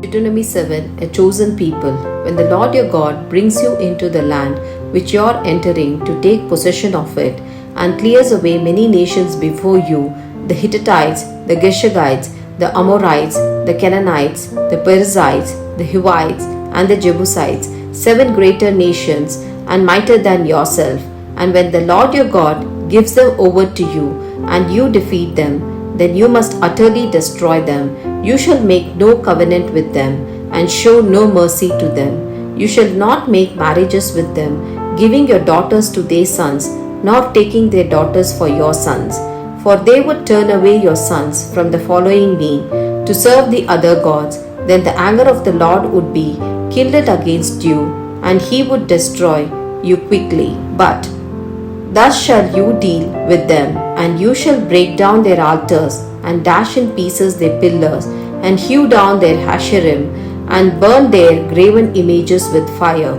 Deuteronomy 7, a chosen people. When the Lord your God brings you into the land which you are entering to take possession of it, and clears away many nations before you, the Hittites, the Gishagites, the Amorites, the Canaanites, the Perizzites, the Hivites, and the Jebusites, 7 greater nations, and mightier than yourself. And when the Lord your God gives them over to you, and you defeat them, then you must utterly destroy them. You shall make no covenant with them, and show no mercy to them. You shall not make marriages with them, giving your daughters to their sons, nor taking their daughters for your sons. For they would turn away your sons from the following me to serve the other gods. Then the anger of the Lord would be kindled against you, and he would destroy you quickly. But thus shall you deal with them, and you shall break down their altars, and dash in pieces their pillars, and hew down their Asherim, and burn their graven images with fire.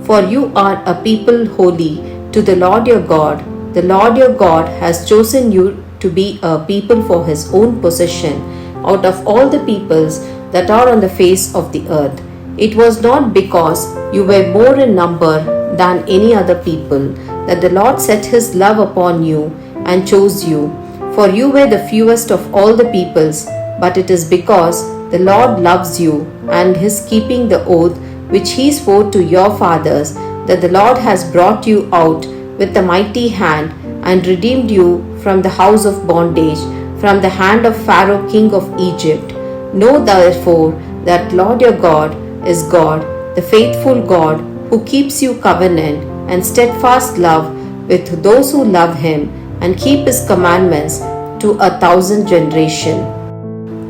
For you are a people holy to the Lord your God. The Lord your God has chosen you to be a people for his own possession out of all the peoples that are on the face of the earth. It was not because you were more in number than any other people that the Lord set his love upon you and chose you, for you were the fewest of all the peoples, but it is because the Lord loves you and is keeping the oath which he swore to your fathers, that the Lord has brought you out with a mighty hand and redeemed you from the house of bondage, from the hand of Pharaoh king of Egypt. Know therefore that Lord your God is God, the faithful God, who keeps you covenant and steadfast love with those who love him and keep his commandments to 1,000 generations,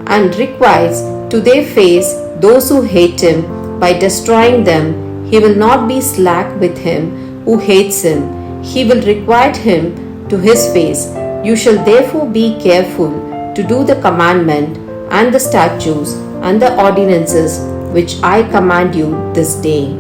and requites to their face those who hate him by destroying them. He will not be slack with him who hates him. He will requite him to his face. You shall therefore be careful to do the commandment and the statutes and the ordinances which I command you this day.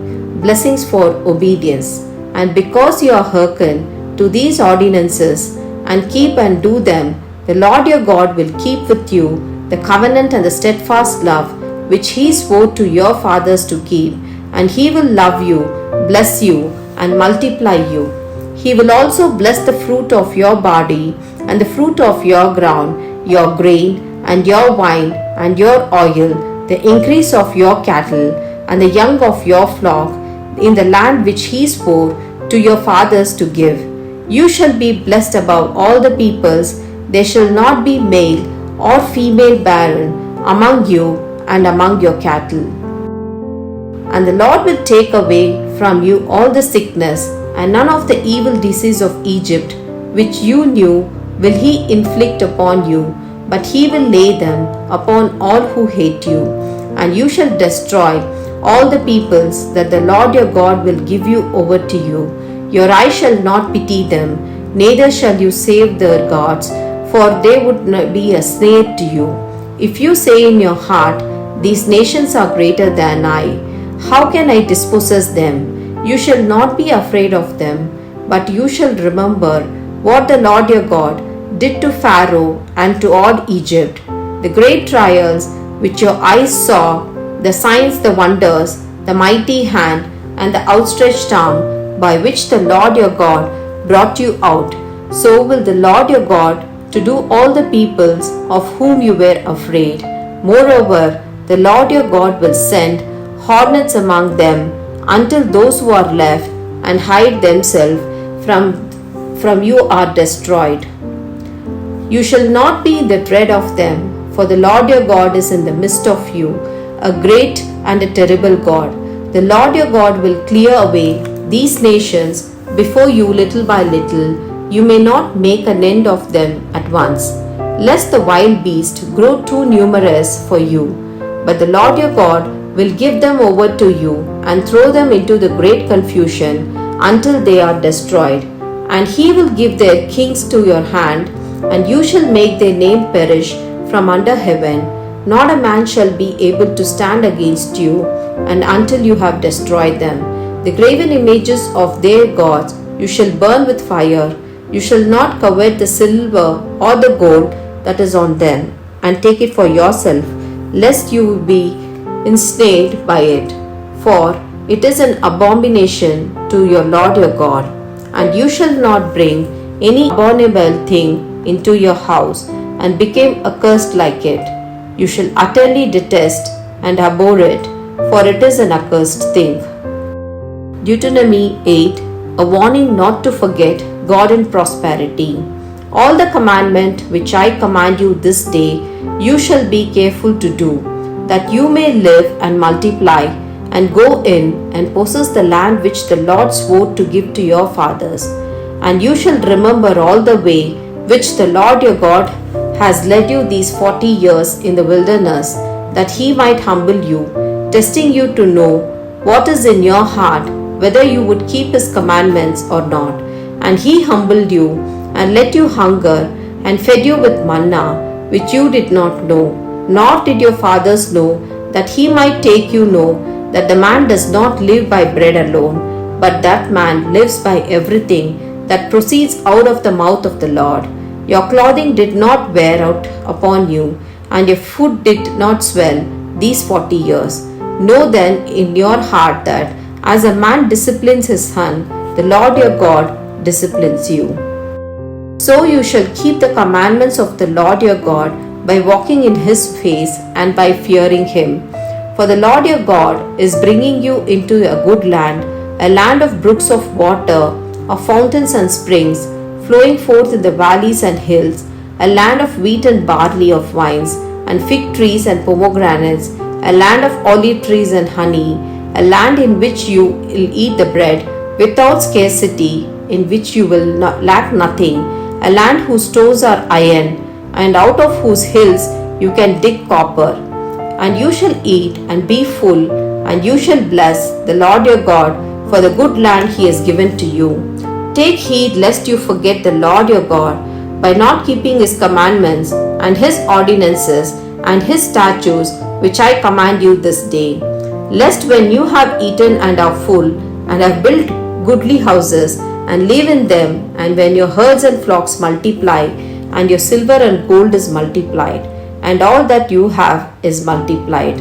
Blessings for obedience. And because you are hearkened to these ordinances and keep and do them, the Lord your God will keep with you the covenant and the steadfast love which he swore to your fathers to keep, and he will love you, bless you, and multiply you. He will also bless the fruit of your body and the fruit of your ground, your grain and your wine and your oil, the increase of your cattle and the young of your flock in the land which he swore to your fathers to give. You shall be blessed above all the peoples. There shall not be male or female barren among you and among your cattle. And the Lord will take away from you all the sickness and none of the evil disease of Egypt, which you knew, will he inflict upon you, but he will lay them upon all who hate you. And you shall destroy all the peoples that the Lord your God will give you over to you. Your eye shall not pity them, neither shall you save their gods, for they would be a snare to you. If you say in your heart, these nations are greater than I, how can I dispossess them? You shall not be afraid of them, but you shall remember what the Lord your God did to Pharaoh and to all Egypt, the great trials which your eyes saw, the signs, the wonders, the mighty hand, and the outstretched arm by which the Lord your God brought you out. So will the Lord your God to do all the peoples of whom you were afraid. Moreover, the Lord your God will send hornets among them until those who are left and hide themselves from you are destroyed. You shall not be in the dread of them, for the Lord your God is in the midst of you, a great and a terrible God. The Lord your God will clear away these nations before you little by little. You may not make an end of them at once, lest the wild beast grow too numerous for you. But the Lord your God will give them over to you and throw them into the great confusion until they are destroyed. And he will give their kings to your hand, and you shall make their name perish from under heaven. Not a man shall be able to stand against you, and until you have destroyed them. The graven images of their gods you shall burn with fire. You shall not covet the silver or the gold that is on them, and take it for yourself, lest you be ensnared by it. For it is an abomination to your Lord your God. And you shall not bring any abominable thing into your house, and become accursed like it. You shall utterly detest and abhor it, for it is an accursed thing. Deuteronomy 8, a warning not to forget God in prosperity. All the commandment which I command you this day, you shall be careful to do, that you may live and multiply, and go in and possess the land which the Lord swore to give to your fathers. And you shall remember all the way which the Lord your God has led you these 40 years in the wilderness, that he might humble you, testing you to know what is in your heart, whether you would keep his commandments or not. And he humbled you, and let you hunger, and fed you with manna, which you did not know, nor did your fathers know, that he might take you know that the man does not live by bread alone, but that man lives by everything that proceeds out of the mouth of the Lord. Your clothing did not wear out upon you, and your foot did not swell these 40 years. Know then in your heart that as a man disciplines his son, the Lord your God disciplines you. So you shall keep the commandments of the Lord your God by walking in his ways and by fearing him. For the Lord your God is bringing you into a good land, a land of brooks of water, of fountains and springs, flowing forth in the valleys and hills, a land of wheat and barley, of vines, and fig trees and pomegranates, a land of olive trees and honey, a land in which you will eat the bread without scarcity, in which you will not lack nothing, a land whose stones are iron, and out of whose hills you can dig copper. And you shall eat and be full, and you shall bless the Lord your God for the good land he has given to you. Take heed lest you forget the Lord your God by not keeping his commandments and his ordinances and his statutes which I command you this day. Lest when you have eaten and are full, and have built goodly houses, and live in them, and when your herds and flocks multiply, and your silver and gold is multiplied, and all that you have is multiplied,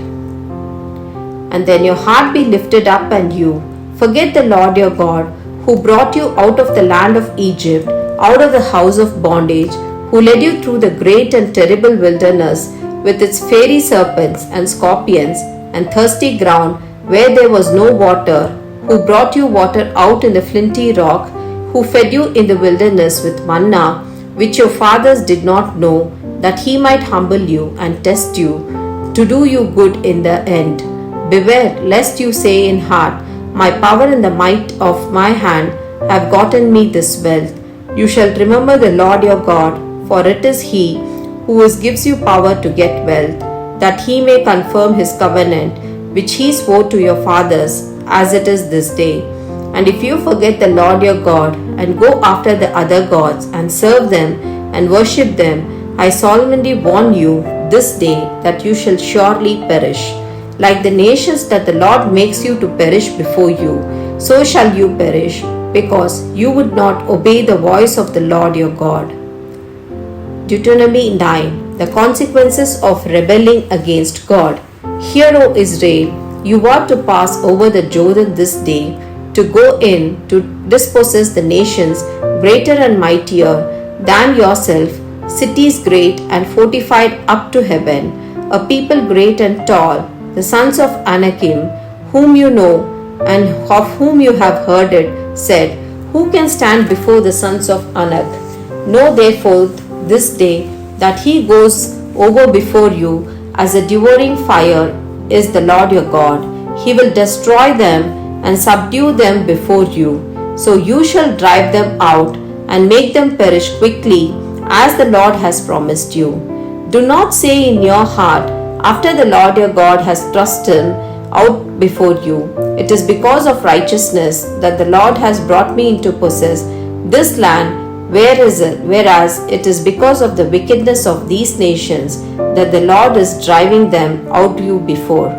and then your heart be lifted up, and you forget the Lord your God, who brought you out of the land of Egypt, out of the house of bondage, who led you through the great and terrible wilderness, with its fiery serpents and scorpions, and thirsty ground where there was no water, who brought you water out in the flinty rock, who fed you in the wilderness with manna, which your fathers did not know, that he might humble you and test you, to do you good in the end. Beware lest you say in heart, my power and the might of my hand have gotten me this wealth. You shall remember the Lord your God, for it is he who gives you power to get wealth, that he may confirm his covenant, which he swore to your fathers, as it is this day. And if you forget the Lord your God, and go after the other gods, and serve them, and worship them, I solemnly warn you this day that you shall surely perish. Like the nations that the Lord makes you to perish before you, so shall you perish, because you would not obey the voice of the Lord your God. Deuteronomy 9. The consequences of rebelling against God. Hear, O Israel, you are to pass over the Jordan this day, to go in to dispossess the nations greater and mightier than yourself, cities great and fortified up to heaven, a people great and tall, the sons of Anakim, whom you know and of whom you have heard it, said, who can stand before the sons of Anak? Know therefore this day that he goes over before you as a devouring fire is the Lord your God. He will destroy them and subdue them before you. So you shall drive them out and make them perish quickly, as the Lord has promised you. Do not say in your heart, after the Lord your God has thrust him out before you, it is because of righteousness that the Lord has brought me in to possess this land, whereas it is because of the wickedness of these nations that the Lord is driving them out you before.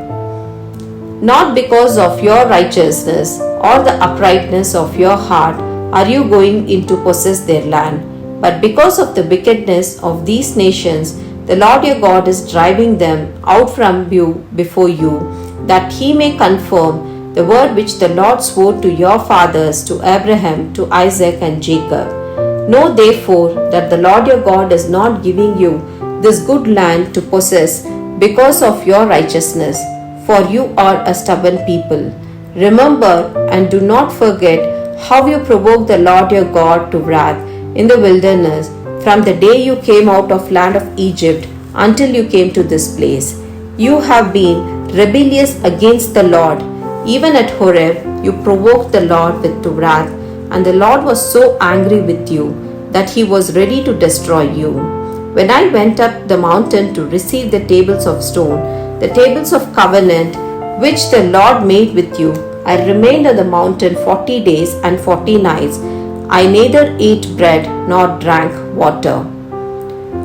Not because of your righteousness or the uprightness of your heart are you going in to possess their land, but because of the wickedness of these nations the Lord your God is driving them out from you before you, that he may confirm the word which the Lord swore to your fathers, to Abraham, to Isaac, and Jacob. Know therefore that the Lord your God is not giving you this good land to possess because of your righteousness, for you are a stubborn people. Remember and do not forget how you provoked the Lord your God to wrath in the wilderness from the day you came out of land of Egypt until you came to this place. You have been rebellious against the Lord. Even at Horeb you provoked the Lord to wrath, and the Lord was so angry with you that he was ready to destroy you. When I went up the mountain to receive the tables of stone, the tables of covenant which the Lord made with you, I remained on the mountain 40 days and 40 nights. I neither ate bread nor drank water.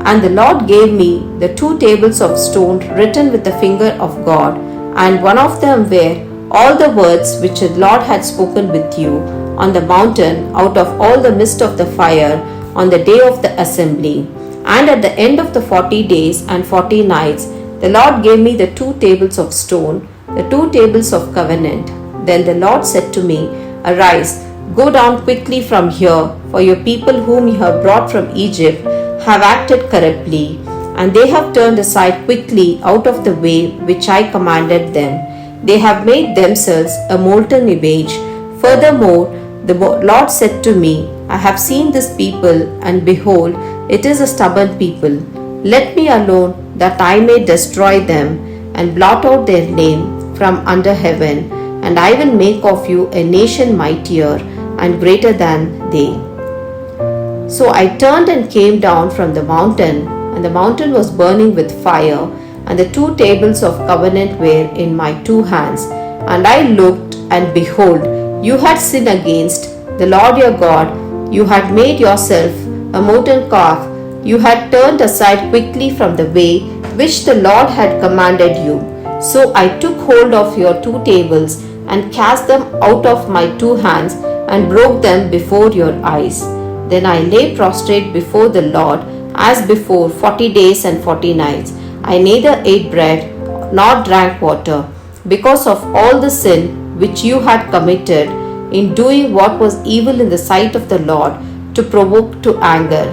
And the Lord gave me the 2 tables of stone written with the finger of God, and one of them were all the words which the Lord had spoken with you on the mountain out of all the midst of the fire on the day of the assembly. And at the end of the 40 days and 40 nights, the Lord gave me the 2 tables of stone, the 2 tables of covenant. Then the Lord said to me, Arise, go down quickly from here, for your people whom you have brought from Egypt have acted corruptly, and they have turned aside quickly out of the way which I commanded them. They have made themselves a molten image. Furthermore, the Lord said to me, I have seen this people, and behold, it is a stubborn people. Let me alone, that I may destroy them, and blot out their name from under heaven, and I will make of you a nation mightier and greater than they. So I turned and came down from the mountain, and the mountain was burning with fire, and the 2 tables of covenant were in my 2 hands. And I looked, and behold, you had sinned against the Lord your God. You had made yourself a molten calf. You had turned aside quickly from the way which the Lord had commanded you. So I took hold of your 2 tables and cast them out of my 2 hands and broke them before your eyes. Then I lay prostrate before the Lord as before 40 days and 40 nights. I neither ate bread nor drank water, because of all the sin which you had committed in doing what was evil in the sight of the Lord, to provoke to anger.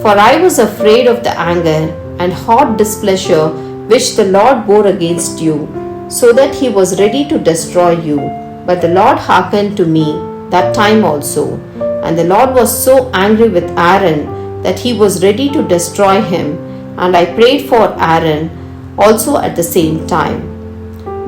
For I was afraid of the anger and hot displeasure which the Lord bore against you, so that he was ready to destroy you. But the Lord hearkened to me that time also. And the Lord was so angry with Aaron that he was ready to destroy him. And I prayed for Aaron also at the same time.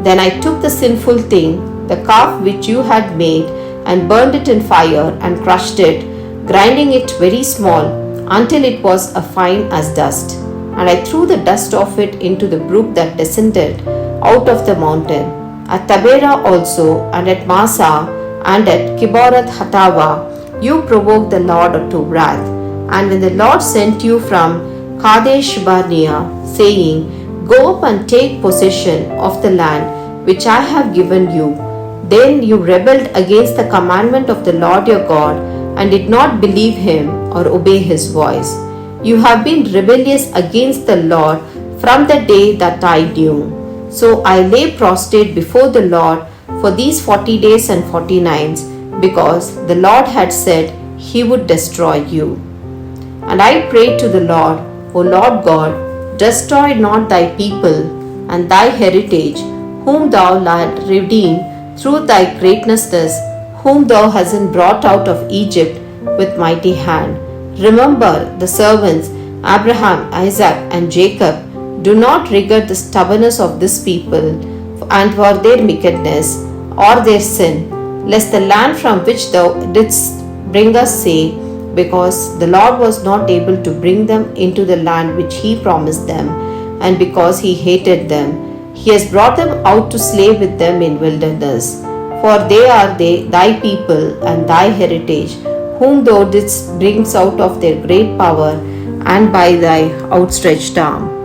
Then I took the sinful thing, the calf which you had made, and burned it in fire, and crushed it, grinding it very small, until it was as fine as dust. And I threw the dust of it into the brook that descended out of the mountain. At Tabera also, and at Massa, and at Kibboroth Hattava, you provoked the Lord to wrath. And when the Lord sent you from Kadesh Barnea, saying, Go up and take possession of the land which I have given you, then you rebelled against the commandment of the Lord your God, and did not believe him or obey his voice. You have been rebellious against the Lord from the day that I knew. So I lay prostrate before the Lord for these 40 days and 40 nights, because the Lord had said he would destroy you. And I prayed to the Lord, O Lord God, destroy not thy people and thy heritage, whom thou hast redeemed through thy greatness, whom thou hast brought out of Egypt with mighty hand. Remember the servants Abraham, Isaac, and Jacob. Do not regard the stubbornness of this people and for their wickedness or their sin, lest the land from which thou didst bring us say, because the Lord was not able to bring them into the land which he promised them, and because he hated them, he has brought them out to slay with them in wilderness. For they are thy people and thy heritage, whom thou didst bring out of their great power and by thy outstretched arm.